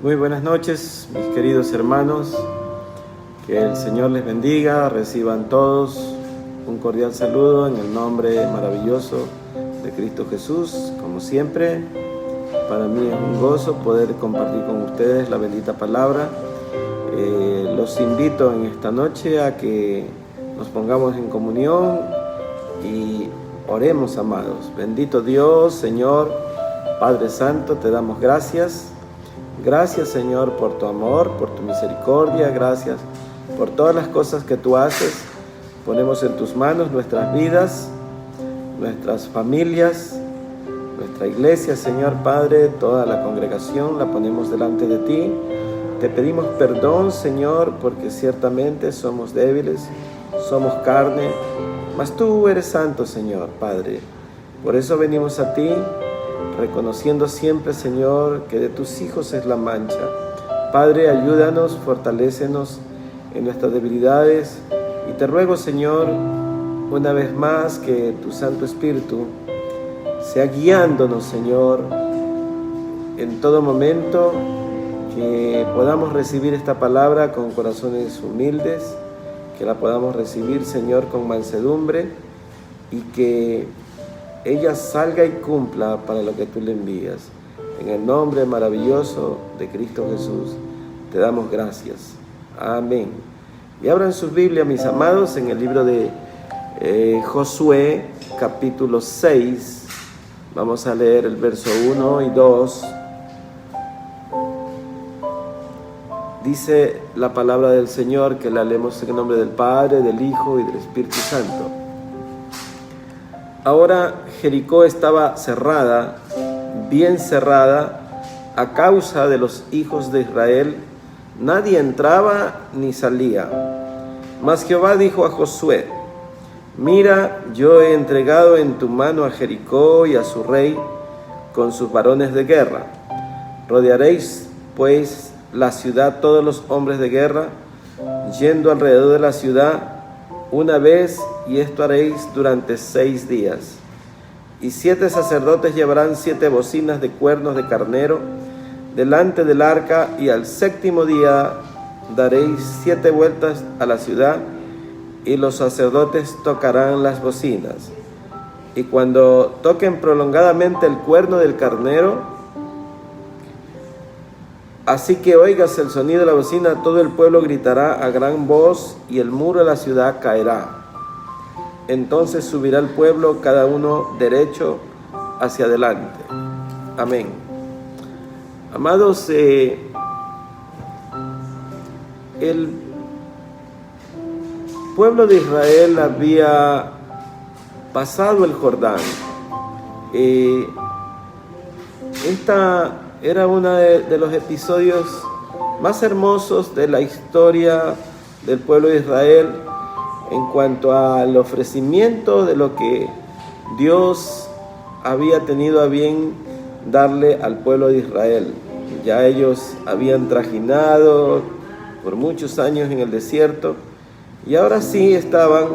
Muy buenas noches, mis queridos hermanos. Que el Señor les bendiga. Reciban todos un cordial saludo en el nombre maravilloso de Cristo Jesús. Como siempre, para mí es un gozo poder compartir con ustedes la bendita palabra. Los invito en esta noche a que nos pongamos en comunión y oremos, amados. Bendito Dios, Señor, Padre Santo, te damos gracias. Gracias, Señor, por tu amor, por tu misericordia. Gracias por todas las cosas que tú haces. Ponemos en tus manos nuestras vidas, nuestras familias, nuestra iglesia, Señor Padre, toda la congregación la ponemos delante de ti. Te pedimos perdón, Señor, porque ciertamente somos débiles, somos carne, mas tú eres santo, Señor Padre. Por eso venimos a ti, reconociendo siempre, Señor, que de tus hijos es la mancha. Padre, ayúdanos, fortalécenos en nuestras debilidades y te ruego, Señor, una vez más que tu Santo Espíritu sea guiándonos, Señor, en todo momento, que podamos recibir esta palabra con corazones humildes, que la podamos recibir, Señor, con mansedumbre y que ella salga y cumpla para lo que tú le envías. En el nombre maravilloso de Cristo Jesús, te damos gracias. Amén. Y abran sus Biblias, mis amados, en el libro de Josué, capítulo 6. Vamos a leer el verso 1 y 2. Dice la palabra del Señor, que la leemos en el nombre del Padre, del Hijo y del Espíritu Santo. Ahora Jericó estaba cerrada, bien cerrada, a causa de los hijos de Israel. Nadie entraba ni salía. Mas Jehová dijo a Josué: mira, yo he entregado en tu mano a Jericó y a su rey con sus varones de guerra. Rodearéis pues la ciudad todos los hombres de guerra, yendo alrededor de la ciudad una vez, y esto haréis durante 6 días. Y 7 sacerdotes llevarán 7 bocinas de cuernos de carnero delante del arca, y al 7º día daréis 7 vueltas a la ciudad, y los sacerdotes tocarán las bocinas. Y cuando toquen prolongadamente el cuerno del carnero, así que oigas el sonido de la bocina, todo el pueblo gritará a gran voz, y el muro de la ciudad caerá. Entonces subirá el pueblo, cada uno derecho hacia adelante. Amén. Amados, el pueblo de Israel había pasado el Jordán. Esta era uno de los episodios más hermosos de la historia del pueblo de Israel en cuanto al ofrecimiento de lo que Dios había tenido a bien darle al pueblo de Israel. Ya ellos habían trajinado por muchos años en el desierto y ahora sí estaban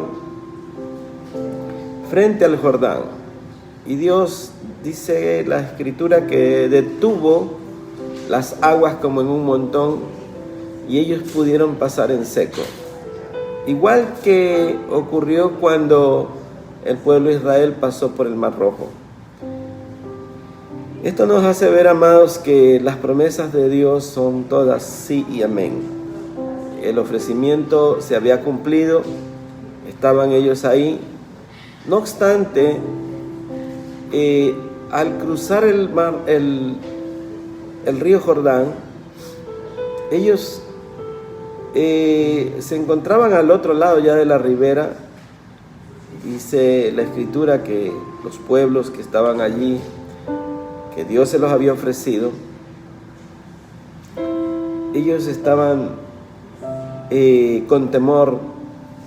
frente al Jordán. Y Dios, dice la Escritura, que detuvo las aguas como en un montón y ellos pudieron pasar en seco. Igual que ocurrió cuando el pueblo de Israel pasó por el Mar Rojo. Esto nos hace ver, amados, que las promesas de Dios son todas sí y amén. El ofrecimiento se había cumplido, estaban ellos ahí. No obstante, al cruzar el río Jordán, ellos se encontraban al otro lado ya de la ribera. Dice la Escritura que los pueblos que estaban allí, que Dios se los había ofrecido, ellos estaban con temor,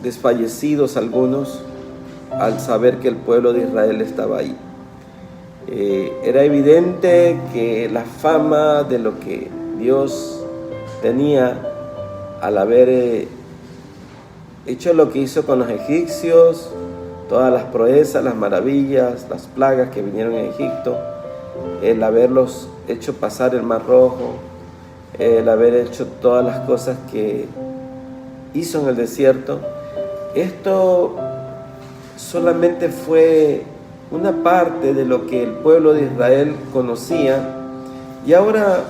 desfallecidos algunos, al saber que el pueblo de Israel estaba ahí. Era evidente que la fama de lo que Dios tenía al haber hecho lo que hizo con los egipcios, todas las proezas, las maravillas, las plagas que vinieron en Egipto, el haberlos hecho pasar el Mar Rojo, el haber hecho todas las cosas que hizo en el desierto. Esto solamente fue una parte de lo que el pueblo de Israel conocía, y ahora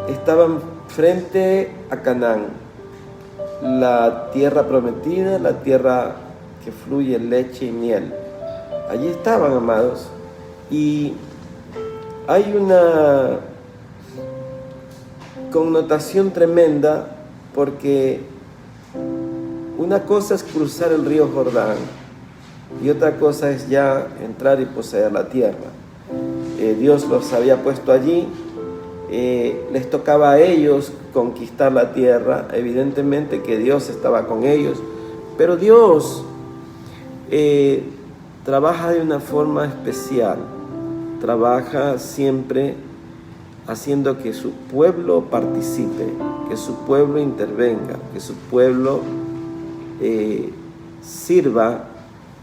estaban frente a Canaán, la tierra prometida, la tierra que fluye leche y miel. Allí estaban, amados, y hay una connotación tremenda, porque una cosa es cruzar el río Jordán y otra cosa es ya entrar y poseer la tierra. Dios los había puesto allí, les tocaba a ellos conquistar la tierra. Evidentemente que Dios estaba con ellos, pero Dios trabaja de una forma especial, trabaja siempre haciendo que su pueblo participe, que su pueblo intervenga, que su pueblo sirva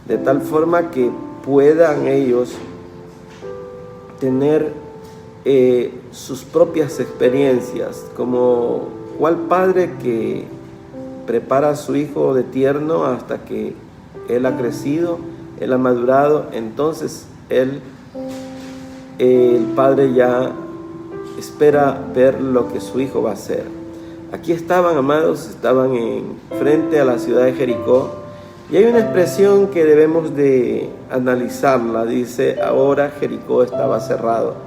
de tal forma que puedan ellos tener sus propias experiencias, como cual padre que prepara a su hijo de tierno hasta que él ha crecido, él ha madurado. Entonces el padre ya espera ver lo que su hijo va a hacer. Aquí estaban, amados, estaban frente a la ciudad de Jericó, y hay una expresión que debemos de analizarla. Dice: ahora Jericó estaba cerrado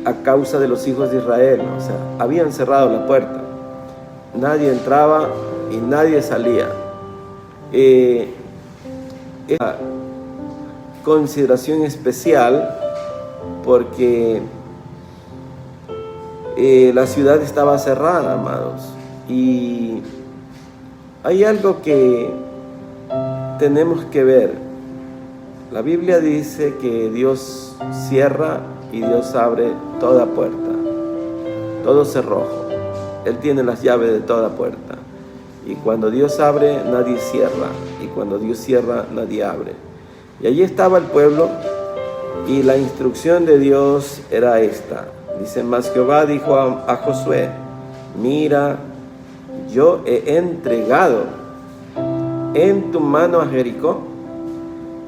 a causa de los hijos de Israel. O sea, habían cerrado la puerta, nadie entraba y nadie salía. Esa consideración especial, porque la ciudad estaba cerrada, amados, y hay algo que tenemos que ver. La Biblia dice que Dios cierra y Dios abre toda puerta, todo cerrojo. Él tiene las llaves de toda puerta, y cuando Dios abre, nadie cierra, y cuando Dios cierra, nadie abre. Y allí estaba el pueblo, y la instrucción de Dios era esta. Dice: mas Jehová dijo a Josué: mira, yo he entregado en tu mano a Jericó,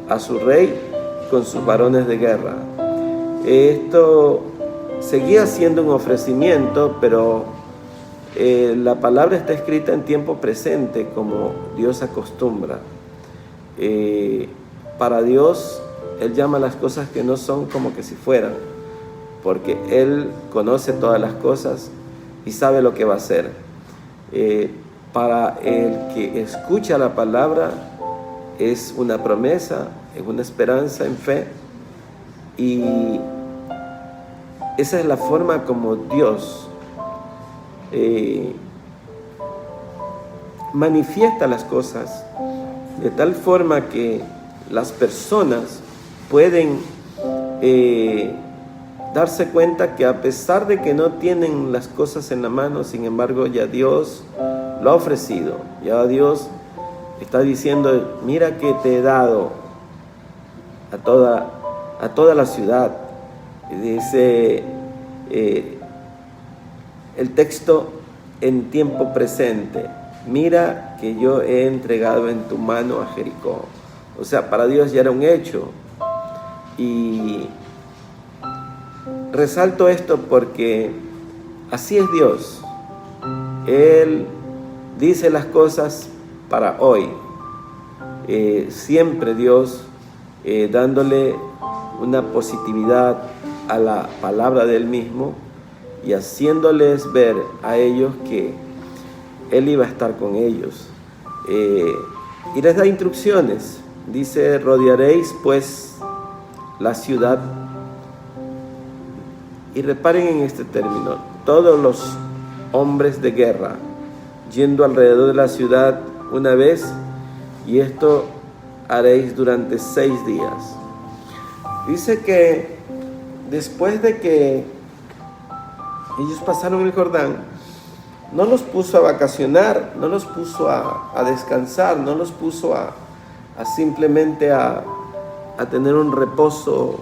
a su rey con sus varones de guerra. Esto seguía siendo un ofrecimiento, pero la palabra está escrita en tiempo presente, como Dios acostumbra. Para Dios, Él llama las cosas que no son como que si fueran, porque Él conoce todas las cosas y sabe lo que va a hacer. Para el que escucha la palabra, es una promesa, es una esperanza en fe, y esa es la forma como Dios manifiesta las cosas, de tal forma que las personas pueden darse cuenta que a pesar de que no tienen las cosas en la mano, sin embargo ya Dios lo ha ofrecido. Ya Dios está diciendo: mira que te he dado a toda la ciudad. Dice el texto en tiempo presente: mira que yo he entregado en tu mano a Jericó. O sea, para Dios ya era un hecho. Y resalto esto porque así es Dios. Él dice las cosas para hoy. Siempre Dios dándole una positividad a la palabra de Él mismo, y haciéndoles ver a ellos que Él iba a estar con ellos. Y les da instrucciones. Dice: rodearéis pues la ciudad. Y reparen en este término: todos los hombres de guerra yendo alrededor de la ciudad una vez, y esto haréis durante 6 días. Dice que después de que ellos pasaron el Jordán, no los puso a vacacionar, no los puso a descansar, no los puso a simplemente a tener un reposo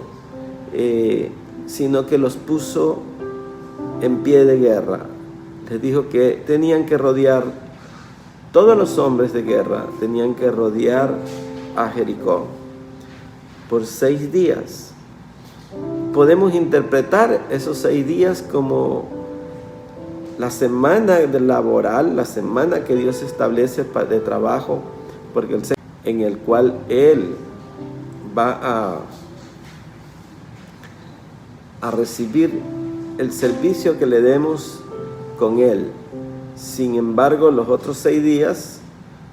sino que los puso en pie de guerra. Les dijo que tenían que rodear, todos los hombres de guerra tenían que rodear a Jericó por 6 días. Podemos interpretar esos 6 días como la semana laboral, la semana que Dios establece de trabajo, porque en el cual Él va a recibir el servicio que le demos con Él. Sin embargo, los otros 6 días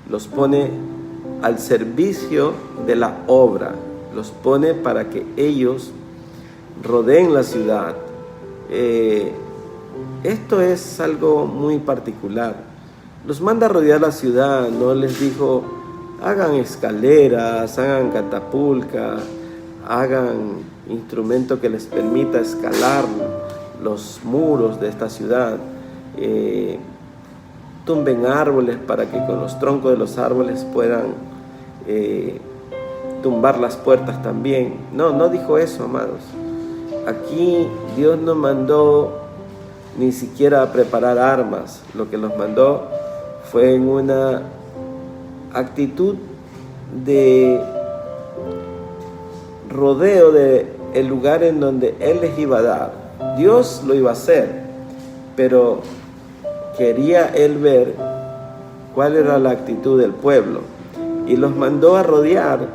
los pone al servicio de la obra, los pone para que ellos rodeen la ciudad. Esto es algo muy particular. Los manda a rodear la ciudad, no les dijo hagan escaleras, hagan catapultas, hagan instrumento que les permita escalar los muros de esta ciudad, tumben árboles para que con los troncos de los árboles puedan tumbar las puertas también. No dijo eso, amados. Aquí Dios no mandó ni siquiera a preparar armas. Lo que los mandó fue en una actitud de rodeo de el lugar en donde Él les iba a dar. Dios lo iba a hacer, pero quería Él ver cuál era la actitud del pueblo y los mandó a rodear.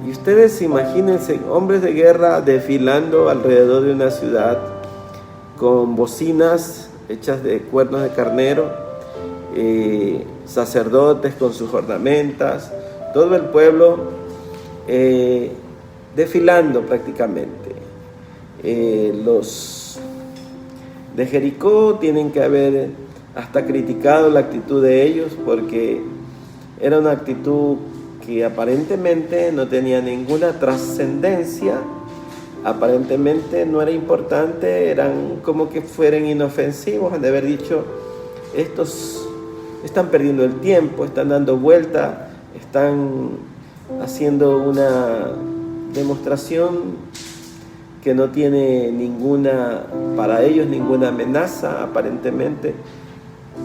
Y ustedes imagínense hombres de guerra desfilando alrededor de una ciudad con bocinas hechas de cuernos de carnero, sacerdotes con sus ornamentas, todo el pueblo desfilando prácticamente. Los de Jericó tienen que haber hasta criticado la actitud de ellos, porque era una actitud que aparentemente no tenía ninguna trascendencia, aparentemente no era importante, eran como que fueran inofensivos. Han de haber dicho, estos están perdiendo el tiempo, están dando vuelta, están haciendo una demostración que no tiene para ellos ninguna amenaza aparentemente,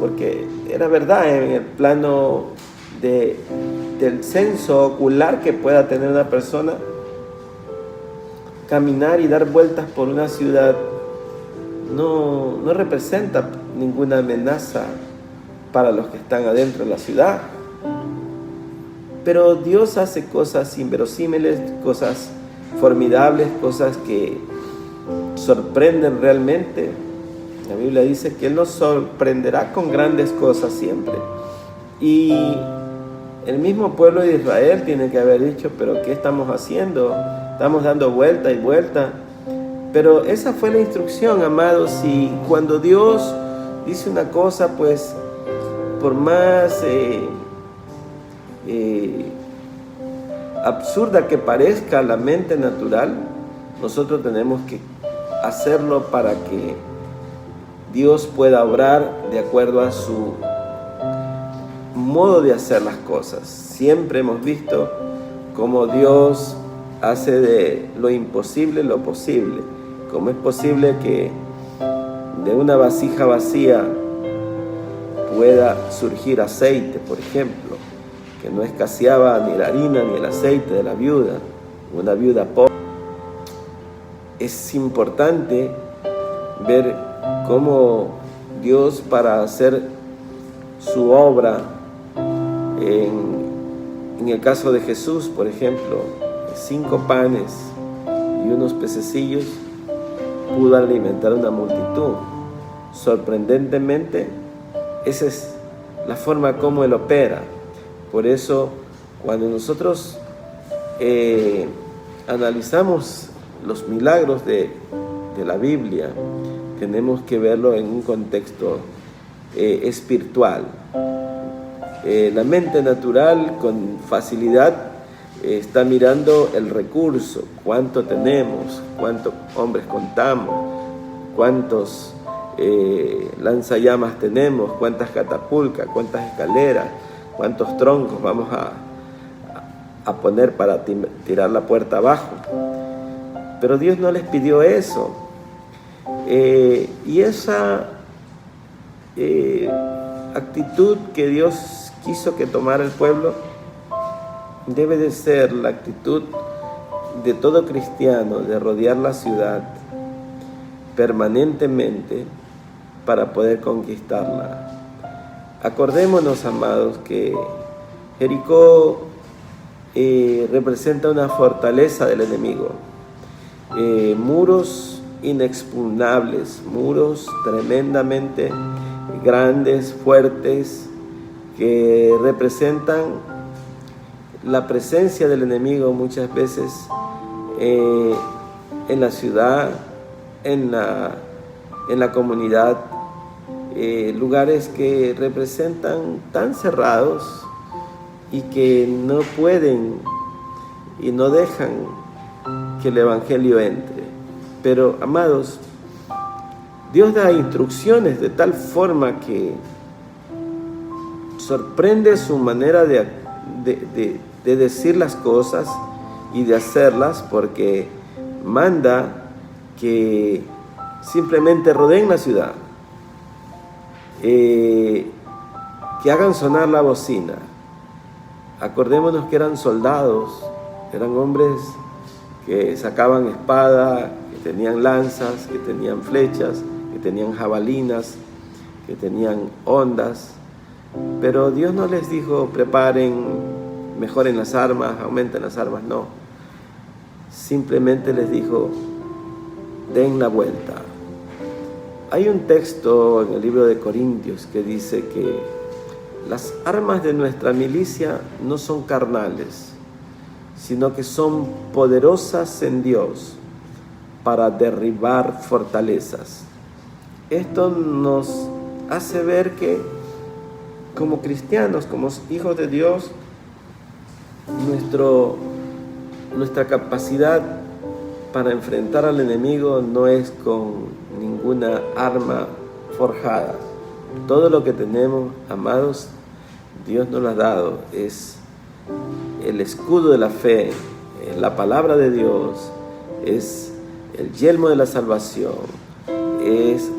porque era verdad en el plano del senso ocular que pueda tener una persona. Caminar y dar vueltas por una ciudad no representa ninguna amenaza para los que están adentro de la ciudad. Pero Dios hace cosas inverosímiles, cosas formidables, cosas que sorprenden realmente. La Biblia dice que Él nos sorprenderá con grandes cosas siempre. Y el mismo pueblo de Israel tiene que haber dicho, pero ¿qué estamos haciendo? Estamos dando vuelta y vuelta. Pero esa fue la instrucción, amados. Y cuando Dios dice una cosa, pues por más absurda que parezca a la mente natural, nosotros tenemos que hacerlo para que Dios pueda obrar de acuerdo a su modo de hacer las cosas. Siempre hemos visto cómo Dios hace de lo imposible lo posible. ¿Cómo es posible que de una vasija vacía pueda surgir aceite, por ejemplo, que no escaseaba ni la harina ni el aceite de la viuda, una viuda pobre? Es importante ver cómo Dios, para hacer su obra, en el caso de Jesús, por ejemplo, 5 panes y unos pececillos, pudo alimentar una multitud. Sorprendentemente, esa es la forma como Él opera. Por eso, cuando nosotros analizamos los milagros de la Biblia, tenemos que verlo en un contexto espiritual. La mente natural con facilidad está mirando el recurso, cuánto tenemos, cuántos hombres contamos, cuántos lanzallamas tenemos, cuántas catapultas, cuántas escaleras, cuántos troncos vamos a poner para tirar la puerta abajo. Pero Dios no les pidió eso. Y esa actitud que Dios quiso que tomara el pueblo debe de ser la actitud de todo cristiano, de rodear la ciudad permanentemente para poder conquistarla. Acordémonos, amados, que Jericó representa una fortaleza del enemigo, muros inexpugnables, muros tremendamente grandes, fuertes, que representan la presencia del enemigo muchas veces en la ciudad, en la comunidad, lugares que representan tan cerrados y que no pueden y no dejan que el evangelio entre. Pero, amados, Dios da instrucciones de tal forma que sorprende su manera de decir las cosas y de hacerlas, porque manda que simplemente rodeen la ciudad, que hagan sonar la bocina. Acordémonos que eran soldados, eran hombres que sacaban espada, que tenían lanzas, que tenían flechas, que tenían jabalinas, que tenían hondas. Pero Dios no les dijo preparen, mejoren las armas, aumenten las armas, no. Simplemente les dijo den la vuelta. Hay un texto en el libro de Corintios que dice que las armas de nuestra milicia no son carnales, sino que son poderosas en Dios para derribar fortalezas. Esto nos hace ver que como cristianos, como hijos de Dios, nuestra capacidad para enfrentar al enemigo no es con ninguna arma forjada. Todo lo que tenemos, amados, Dios nos lo ha dado. Es el escudo de la fe, es la palabra de Dios, es el yelmo de la salvación, es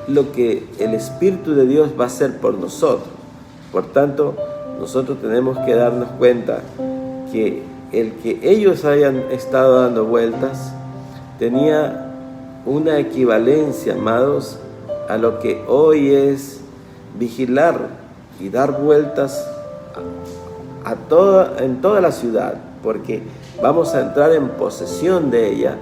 lo que el Espíritu de Dios va a hacer por nosotros. Por tanto, nosotros tenemos que darnos cuenta que el que ellos hayan estado dando vueltas tenía una equivalencia, amados, a lo que hoy es vigilar y dar vueltas en toda la ciudad, porque vamos a entrar en posesión de ella,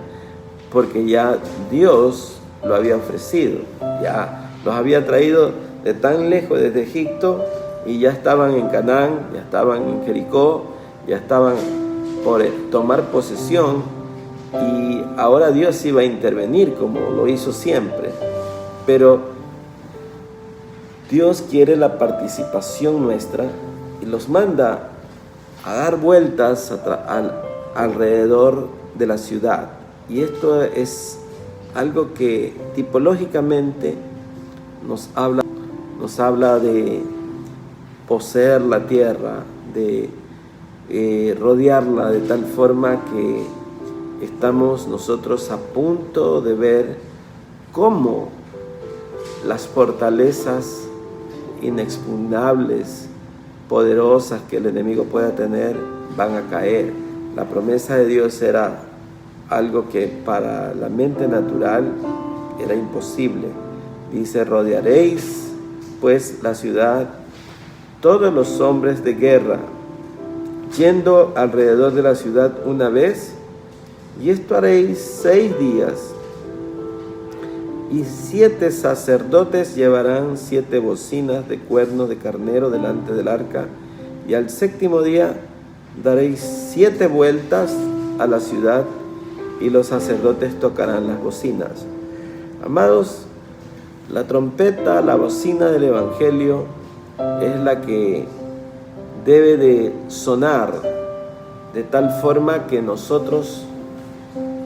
porque ya Dios lo había ofrecido, ya los había traído de tan lejos desde Egipto y ya estaban en Canaán, ya estaban en Jericó, ya estaban por tomar posesión, y ahora Dios iba a intervenir como lo hizo siempre. Pero Dios quiere la participación nuestra y los manda a dar vueltas alrededor de la ciudad. Y esto es algo que tipológicamente nos habla de poseer la tierra, de rodearla de tal forma que estamos nosotros a punto de ver cómo las fortalezas inexpugnables, poderosas que el enemigo pueda tener, van a caer. La promesa de Dios era algo que para la mente natural era imposible. Dice: rodearéis pues la ciudad, todos los hombres de guerra, yendo alrededor de la ciudad una vez, y esto haréis 6 días. Y 7 sacerdotes llevarán 7 bocinas de cuernos de carnero delante del arca, y al 7º día daréis 7 vueltas a la ciudad, y los sacerdotes tocarán las bocinas. Amados, la trompeta, la bocina del Evangelio es la que debe de sonar de tal forma que nosotros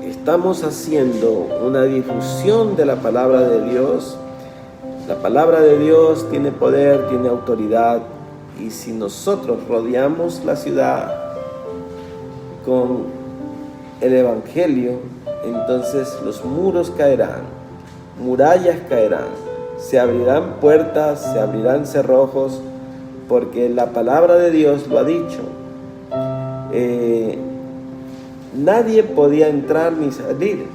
estamos haciendo una difusión de la palabra de Dios. La palabra de Dios tiene poder, tiene autoridad, y si nosotros rodeamos la ciudad con el Evangelio, entonces los muros caerán. murallas caerán, se abrirán puertas, se abrirán cerrojos, porque la palabra de Dios lo ha dicho. Nadie podía entrar ni salir,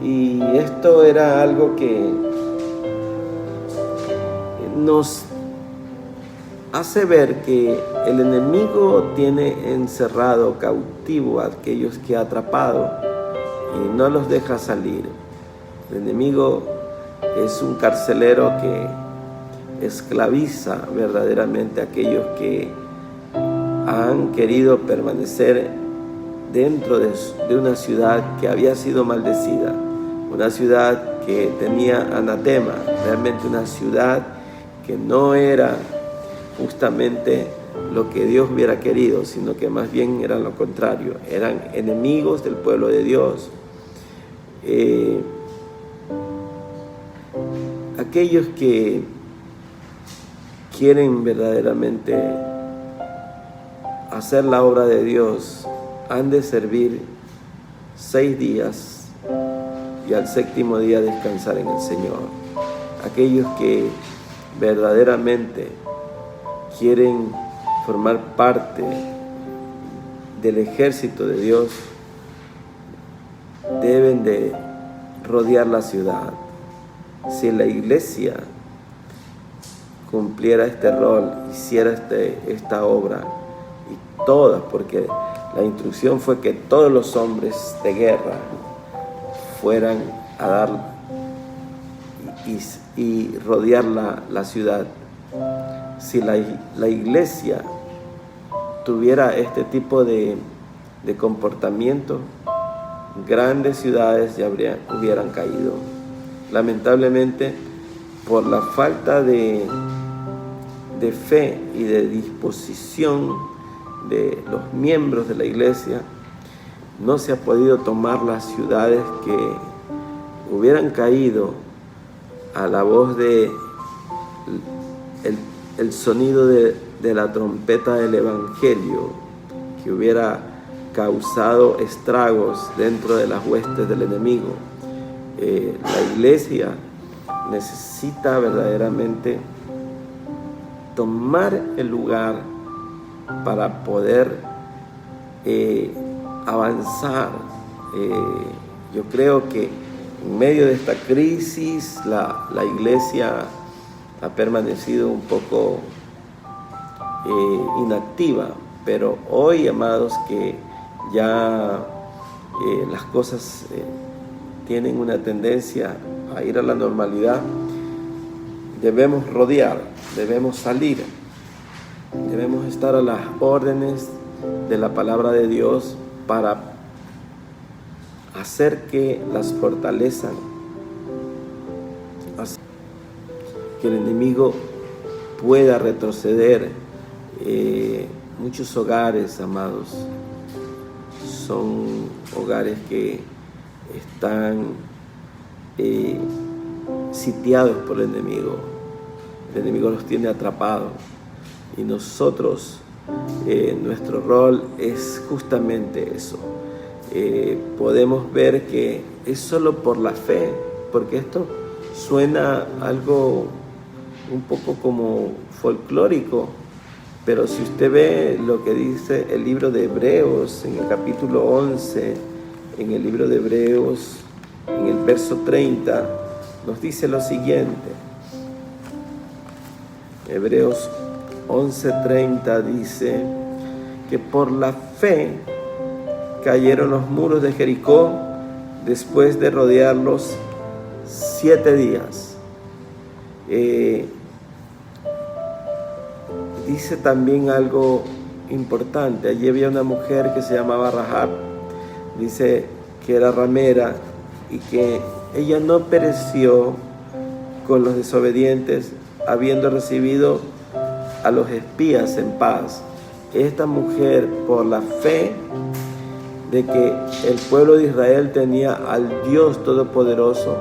y esto era algo que nos hace ver que el enemigo tiene encerrado, cautivo a aquellos que ha atrapado y no los deja salir. El enemigo es un carcelero que esclaviza verdaderamente a aquellos que han querido permanecer dentro de una ciudad que había sido maldecida, una ciudad que tenía anatema, realmente una ciudad que no era justamente lo que Dios hubiera querido, sino que más bien era lo contrario, eran enemigos del pueblo de Dios. Aquellos que quieren verdaderamente hacer la obra de Dios han de servir 6 días y al 7º día descansar en el Señor. Aquellos que verdaderamente quieren formar parte del ejército de Dios deben de rodear la ciudad. Si la iglesia cumpliera este rol, hiciera esta obra, y todas, porque la instrucción fue que todos los hombres de guerra fueran a dar y rodear la ciudad. Si la iglesia tuviera este tipo de comportamiento, grandes ciudades ya hubieran caído. Lamentablemente, por la falta de fe y de disposición de los miembros de la iglesia, no se ha podido tomar las ciudades que hubieran caído a la voz de el sonido de la trompeta del evangelio, que hubiera causado estragos dentro de las huestes del enemigo. La iglesia necesita verdaderamente tomar el lugar para poder avanzar. Yo creo que en medio de esta crisis la iglesia ha permanecido un poco inactiva, pero hoy, amados, que ya las cosas tienen una tendencia a ir a la normalidad, debemos rodear, debemos salir, debemos estar a las órdenes de la palabra de Dios para hacer que las fortalezan, que el enemigo pueda retroceder. Muchos hogares, amados, son hogares que están sitiados por el enemigo. El enemigo los tiene atrapados, y nosotros, nuestro rol es justamente eso. Podemos ver que es solo por la fe, porque esto suena algo un poco como folclórico, pero si usted ve lo que dice el libro de Hebreos, en el capítulo 11, en el libro de Hebreos, en el verso 30, nos dice lo siguiente. Hebreos 11:30 dice que por la fe cayeron los muros de Jericó después de rodearlos 7 días. Dice también algo importante. Allí había una mujer que se llamaba Rahab. Dice que era ramera y que ella no pereció con los desobedientes, habiendo recibido a los espías en paz. Esta mujer, por la fe de que el pueblo de Israel tenía al Dios Todopoderoso,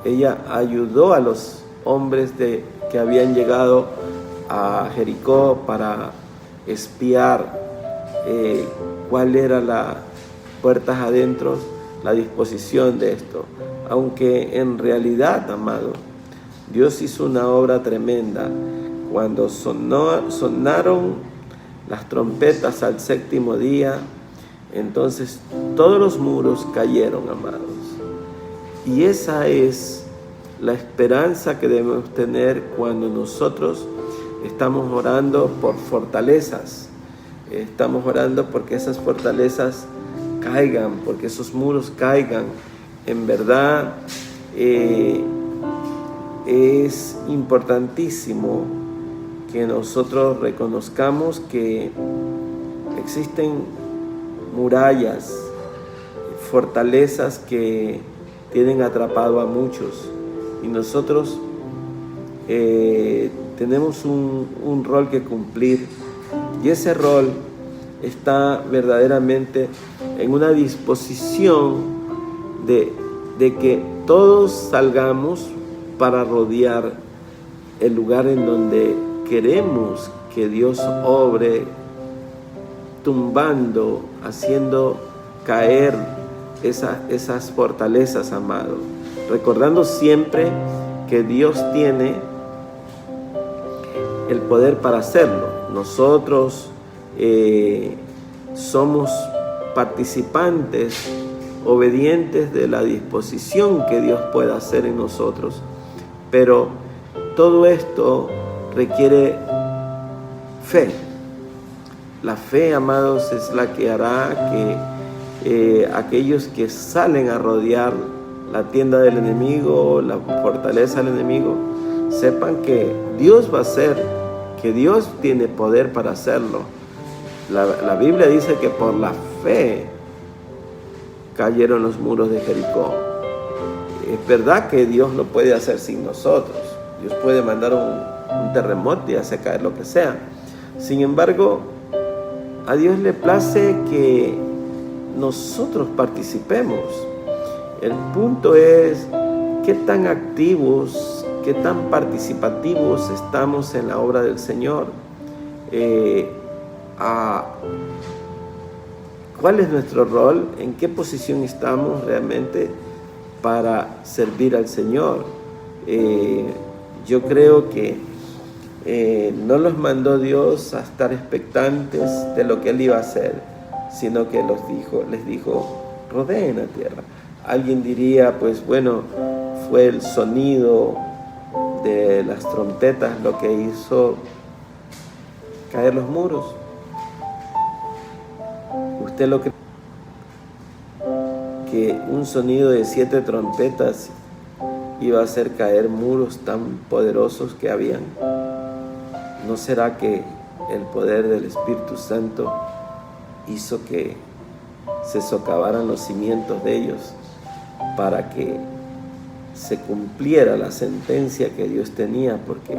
ella ayudó a los hombres que habían llegado a Jericó para espiar cuál era las puertas adentro, la disposición de esto. Aunque en realidad, amado, Dios hizo una obra tremenda cuando sonaron las trompetas al séptimo día. Entonces todos los muros cayeron, amados. Y esa es la esperanza que debemos tener cuando nosotros estamos orando por fortalezas. Estamos orando porque esas fortalezas caigan, porque esos muros caigan. En verdad es importantísimo que nosotros reconozcamos que existen murallas, fortalezas que tienen atrapado a muchos, y nosotros tenemos un rol que cumplir, y ese rol está verdaderamente en una disposición de que todos salgamos para rodear el lugar en donde queremos que Dios obre, tumbando, haciendo caer esas fortalezas, amado. Recordando siempre que Dios tiene el poder para hacerlo. Nosotros somos participantes, obedientes de la disposición que Dios pueda hacer en nosotros. Pero todo esto requiere fe. La fe, amados, es la que hará que aquellos que salen a rodear la tienda del enemigo, la fortaleza del enemigo, sepan que Dios va a hacer, que Dios tiene poder para hacerlo. La Biblia dice que por la fe cayeron los muros de Jericó. Es verdad que Dios lo puede hacer sin nosotros. Dios puede mandar un terremoto y hacer caer lo que sea. Sin embargo, a Dios le place que nosotros participemos. El punto es qué tan activos, qué tan participativos estamos en la obra del Señor. ¿Cuál es nuestro rol? ¿En qué posición estamos realmente para servir al Señor? Yo creo que no los mandó Dios a estar expectantes de lo que Él iba a hacer, sino que les dijo, rodeen la tierra. Alguien diría, pues bueno, fue el sonido de las trompetas lo que hizo caer los muros. ¿Usted lo cree? Que un sonido de 7 trompetas iba a hacer caer muros tan poderosos que habían. ¿No será que el poder del Espíritu Santo hizo que se socavaran los cimientos de ellos para que se cumpliera la sentencia que Dios tenía? Porque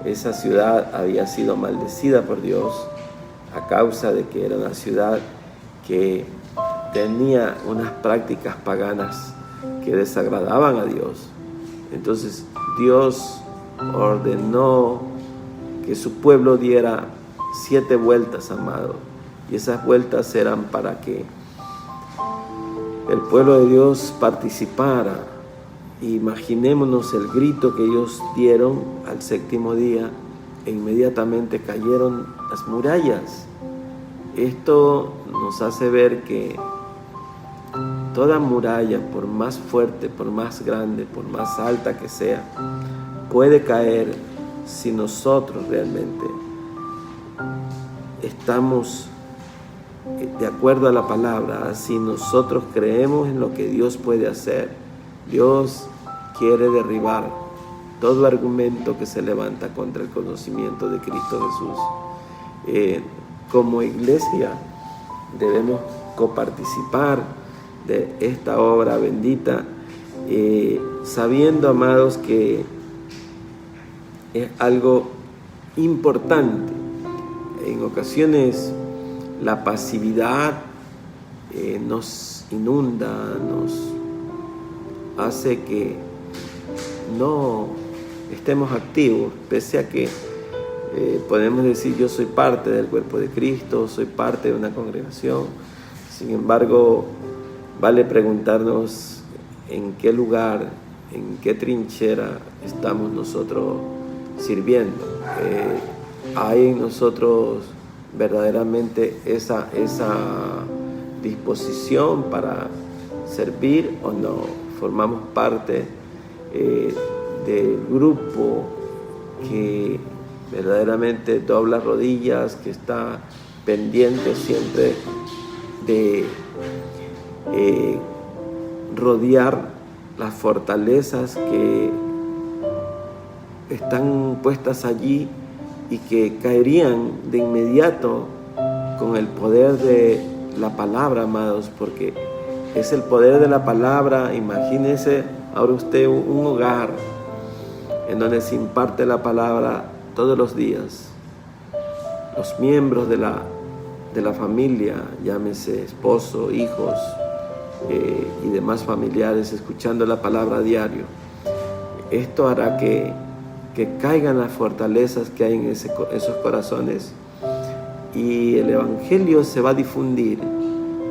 esa ciudad había sido maldecida por Dios a causa de que era una ciudad que tenía unas prácticas paganas que desagradaban a Dios. Entonces Dios ordenó que su pueblo diera 7 vueltas, amado, y esas vueltas eran para que el pueblo de Dios participara. Imaginémonos el grito que ellos dieron al 7º día e inmediatamente cayeron las murallas. Esto nos hace ver que toda muralla, por más fuerte, por más grande, por más alta que sea, puede caer si nosotros realmente estamos de acuerdo a la palabra, si nosotros creemos en lo que Dios puede hacer. Dios quiere derribar todo argumento que se levanta contra el conocimiento de Cristo Jesús. Como iglesia debemos coparticipar de esta obra bendita, sabiendo, amados, que es algo importante. En ocasiones la pasividad nos inunda, nos hace que no estemos activos, pese a que podemos decir yo soy parte del cuerpo de Cristo, soy parte de una congregación. Sin embargo, vale preguntarnos en qué lugar, en qué trinchera estamos nosotros sirviendo. ¿Hay en nosotros verdaderamente esa disposición para servir o no? Formamos parte del grupo que verdaderamente dobla rodillas, que está pendiente siempre de rodear las fortalezas que están puestas allí y que caerían de inmediato con el poder de la palabra, amados, porque es el poder de la palabra. Imagínese ahora usted un hogar en donde se imparte la palabra todos los días. Los miembros de la familia, llámese esposo, hijos y demás familiares, escuchando la palabra a diario. Esto hará que caigan las fortalezas que hay en esos corazones, y el Evangelio se va a difundir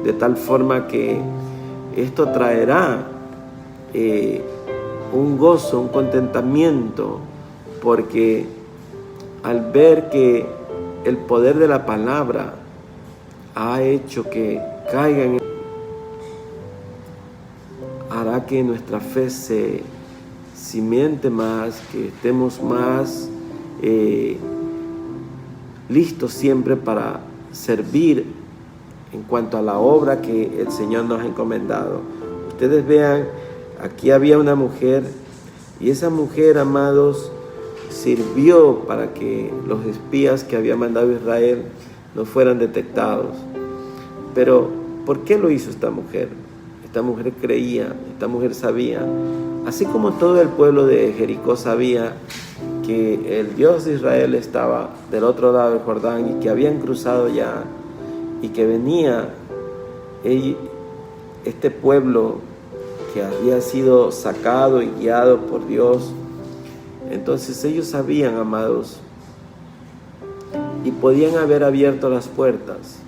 de tal forma que esto traerá un gozo, un contentamiento, porque al ver que el poder de la palabra ha hecho que caigan, hará que nuestra fe se cimente más, que estemos más listos siempre para servir en cuanto a la obra que el Señor nos ha encomendado. Ustedes vean, aquí había una mujer, y esa mujer, amados, sirvió para que los espías que había mandado Israel no fueran detectados. Pero, ¿por qué lo hizo esta mujer? Esta mujer creía, esta mujer sabía, así como todo el pueblo de Jericó sabía que el Dios de Israel estaba del otro lado del Jordán y que habían cruzado ya, y que venía este pueblo que había sido sacado y guiado por Dios. Entonces ellos sabían, amados, y podían haber abierto las puertas,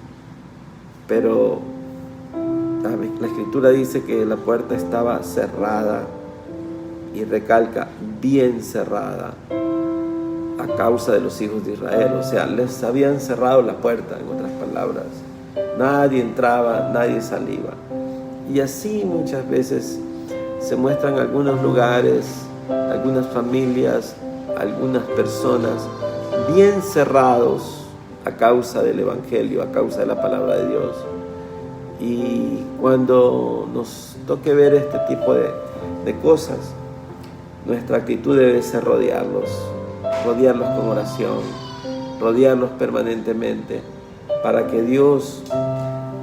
pero la Escritura dice que la puerta estaba cerrada, y recalca, bien cerrada, a causa de los hijos de Israel. O sea, les habían cerrado la puerta, en otras palabras. Nadie entraba, nadie salía. Y así muchas veces se muestran algunos lugares, algunas familias, algunas personas bien cerrados a causa del Evangelio, a causa de la palabra de Dios. Y cuando nos toque ver este tipo de cosas, nuestra actitud debe ser rodearlos con oración, rodearlos permanentemente, para que Dios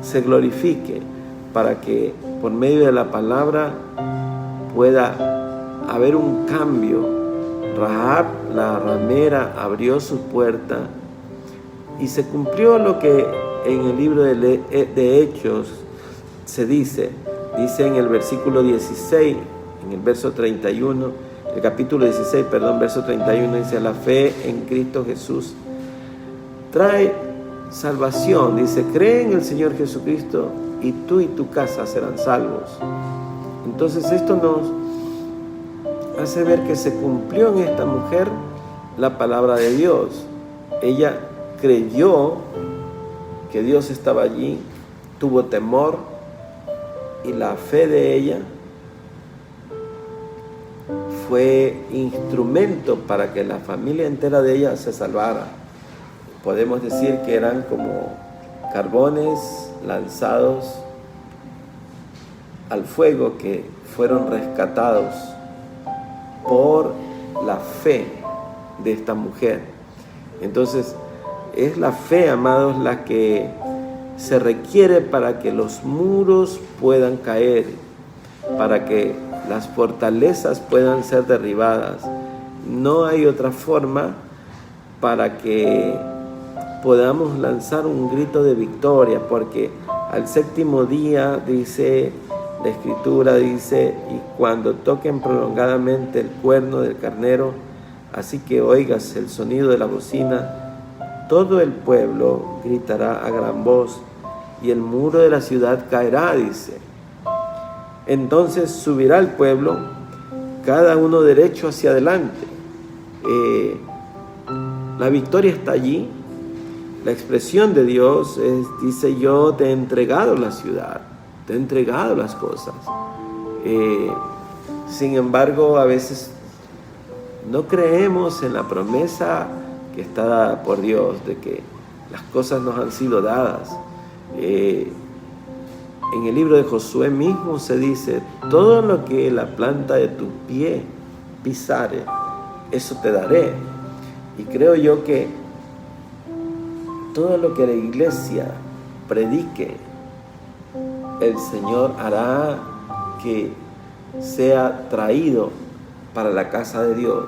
se glorifique, para que por medio de la palabra pueda haber un cambio. Rahab, la ramera, abrió su puerta y se cumplió lo que en el libro de Hechos se dice en el versículo 16, en el verso 31, el capítulo 16, verso 31, dice: la fe en Cristo Jesús trae salvación. Dice: cree en el Señor Jesucristo y tú y tu casa serán salvos. Entonces esto nos hace ver que se cumplió en esta mujer la palabra de Dios. Ella creyó que Dios estaba allí, tuvo temor, y la fe de ella fue instrumento para que la familia entera de ella se salvara. Podemos decir que eran como carbones lanzados al fuego, que fueron rescatados por la fe de esta mujer. Entonces, es la fe, amados, la que se requiere para que los muros puedan caer, para que las fortalezas puedan ser derribadas. No hay otra forma para que podamos lanzar un grito de victoria, porque al séptimo día, dice la Escritura, dice: y cuando toquen prolongadamente el cuerno del carnero, así que oigas el sonido de la bocina, todo el pueblo gritará a gran voz y el muro de la ciudad caerá, dice. entonces subirá el pueblo, cada uno derecho hacia adelante. La victoria está allí. La expresión de Dios dice: yo te he entregado la ciudad, te he entregado las cosas. Sin embargo, a veces no creemos en la promesa que está dada por Dios, de que las cosas nos han sido dadas. En el libro de Josué mismo se dice: todo lo que la planta de tu pie pisare, eso te daré. Y creo yo que todo lo que la iglesia predique, el Señor hará que sea traído para la casa de Dios.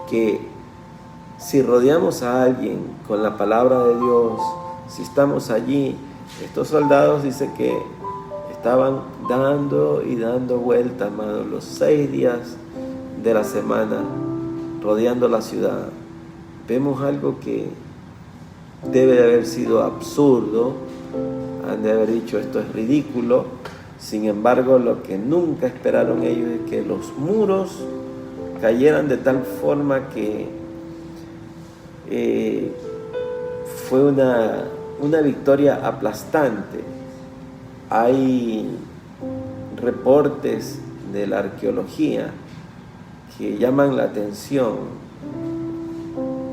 Que si rodeamos a alguien con la palabra de Dios, si estamos allí, estos soldados dice que estaban dando y dando vueltas, hermano, los 6 días de la semana, rodeando la ciudad. Vemos algo que debe de haber sido absurdo, han de haber dicho: esto es ridículo. Sin embargo, lo que nunca esperaron ellos es que los muros cayeran de tal forma que fue una victoria aplastante. Hay reportes de la arqueología que llaman la atención.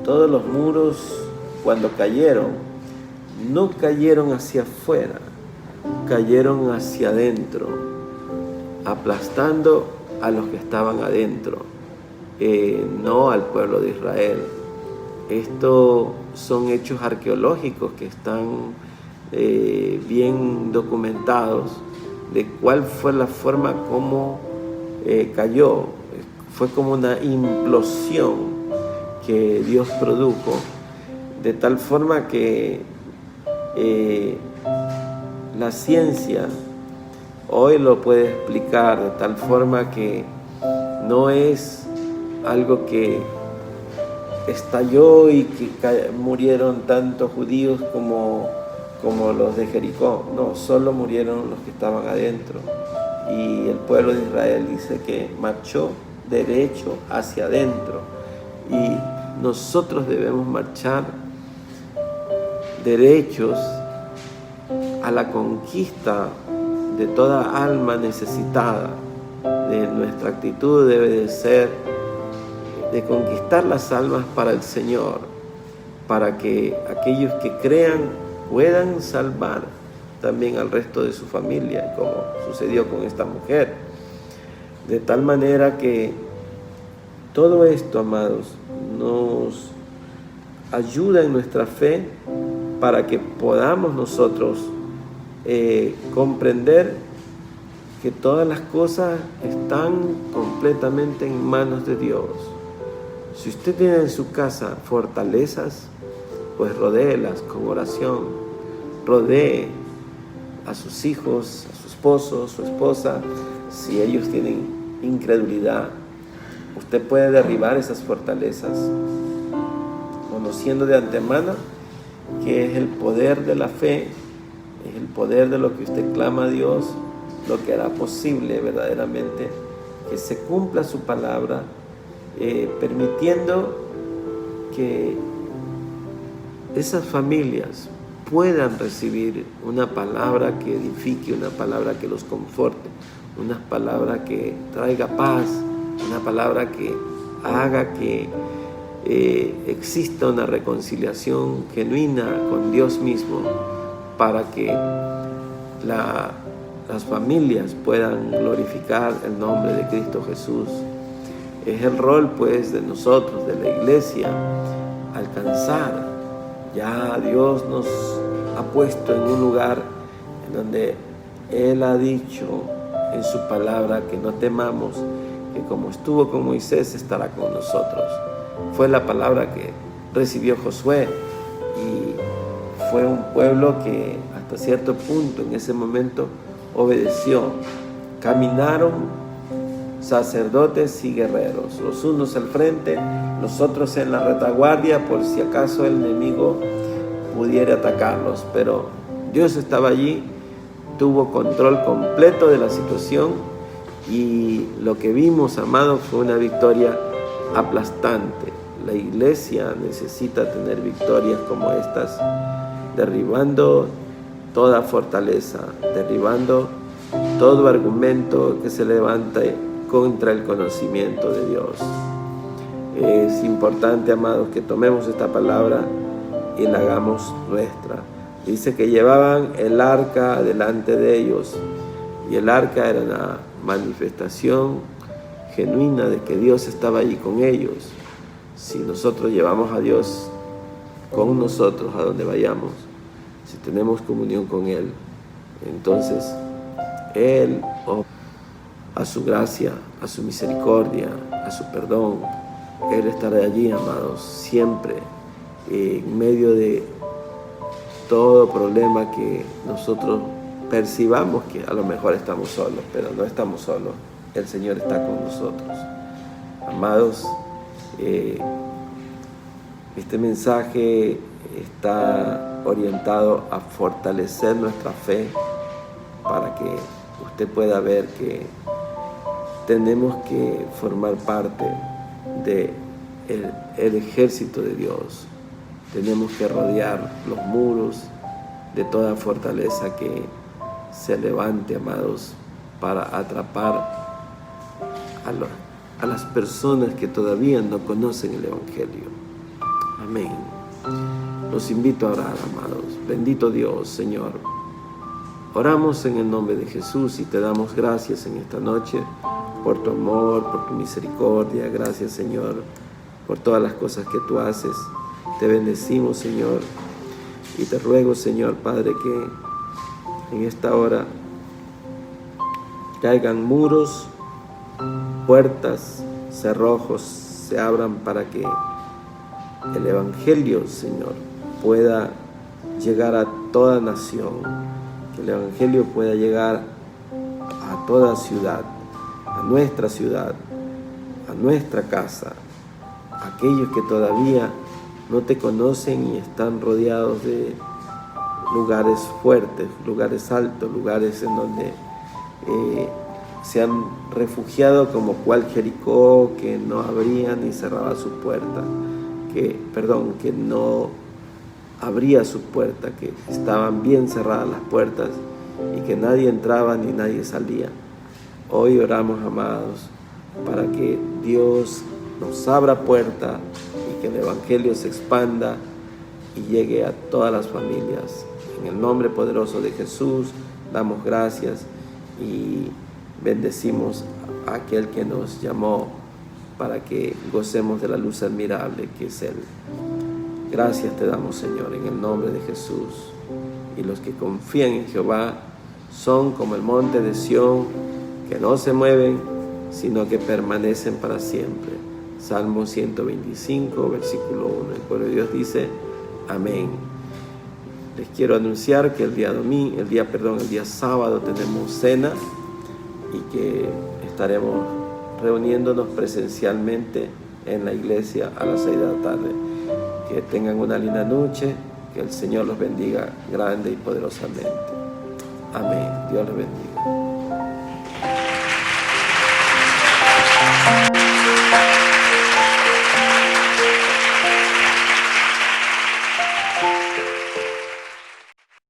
Todos los muros, cuando cayeron, no cayeron hacia afuera, cayeron hacia adentro, aplastando a los que estaban adentro, no al pueblo de Israel. Estos son hechos arqueológicos que están bien documentados de cuál fue la forma como cayó. Fue como una implosión que Dios produjo, de tal forma que la ciencia hoy lo puede explicar, de tal forma que no es algo que estalló y que murieron tantos judíos como los de Jericó. No, solo murieron los que estaban adentro. Y el pueblo de Israel dice que marchó derecho hacia adentro. Y nosotros debemos marchar derechos a la conquista de toda alma necesitada. Nuestra actitud debe de ser de conquistar las almas para el Señor, para que aquellos que crean puedan salvar también al resto de su familia, como sucedió con esta mujer. De tal manera que todo esto, amados, nos ayuda en nuestra fe para que podamos nosotros comprender que todas las cosas están completamente en manos de Dios. Si usted tiene en su casa fortalezas, pues rodéelas con oración. Rodee a sus hijos, a su esposo, su esposa. Si ellos tienen incredulidad, usted puede derribar esas fortalezas, conociendo de antemano que es el poder de la fe, es el poder de lo que usted clama a Dios, lo que hará posible verdaderamente que se cumpla su palabra, permitiendo que esas familias puedan recibir una palabra que edifique, una palabra que los conforte, una palabra que traiga paz, una palabra que haga que exista una reconciliación genuina con Dios mismo, para que las familias puedan glorificar el nombre de Cristo Jesús. Es el rol pues de nosotros, de la iglesia, alcanzar. Ya Dios nos ha puesto en un lugar en donde Él ha dicho en su palabra que no temamos, que como estuvo con Moisés estará con nosotros. Fue la palabra que recibió Josué, y fue un pueblo que hasta cierto punto en ese momento obedeció. Caminaron sacerdotes y guerreros, los unos al frente, los otros en la retaguardia, por si acaso el enemigo pudiera atacarlos. Pero Dios estaba allí tuvo control completo de la situación y lo que vimos, amados, fue una victoria aplastante. La iglesia necesita tener victorias como estas, derribando toda fortaleza, derribando todo argumento que se levante contra el conocimiento de Dios. Es importante, amados, que tomemos esta palabra y la hagamos nuestra. Dice que llevaban el arca delante de ellos, y el arca era una manifestación genuina de que Dios estaba allí con ellos. Si nosotros llevamos a Dios con nosotros a donde vayamos, si tenemos comunión con Él, entonces Él, a su gracia, a su misericordia, a su perdón, Él estará allí, amados, siempre, en medio de todo problema que nosotros percibamos que a lo mejor estamos solos, pero no estamos solos, el Señor está con nosotros. Amados, este mensaje está orientado a fortalecer nuestra fe para que usted pueda ver que tenemos que formar parte del ejército de Dios. Tenemos que rodear los muros de toda fortaleza que se levante, amados, para atrapar a las personas que todavía no conocen el Evangelio. Amén. Los invito a orar, amados. Bendito Dios, Señor. Oramos en el nombre de Jesús y te damos gracias en esta noche por tu amor, por tu misericordia. Gracias, Señor, por todas las cosas que tú haces. Te bendecimos, Señor, y te ruego, Señor, Padre, que en esta hora caigan muros, puertas, cerrojos se abran para que el Evangelio, Señor, pueda llegar a toda nación, que el Evangelio pueda llegar a toda ciudad, a nuestra casa, a aquellos que todavía no te conocen y están rodeados de lugares fuertes, lugares altos, lugares en donde se han refugiado como cual Jericó, que no abría ni cerraba su puerta, que no abría su puerta, que estaban bien cerradas las puertas y que nadie entraba ni nadie salía. Hoy oramos, amados, para que Dios nos abra puerta y que el Evangelio se expanda y llegue a todas las familias. En el nombre poderoso de Jesús damos gracias y bendecimos a aquel que nos llamó para que gocemos de la luz admirable que es Él. Gracias te damos, Señor, en el nombre de Jesús. Y los que confían en Jehová son como el monte de Sión, que no se mueven, sino que permanecen para siempre. Salmo 125, versículo 1. El pueblo de Dios dice, amén. Les quiero anunciar que el día sábado tenemos cena y que estaremos reuniéndonos presencialmente en la iglesia a las 6 de la tarde. Que tengan una linda noche, que el Señor los bendiga grande y poderosamente. Amén. Dios les bendiga.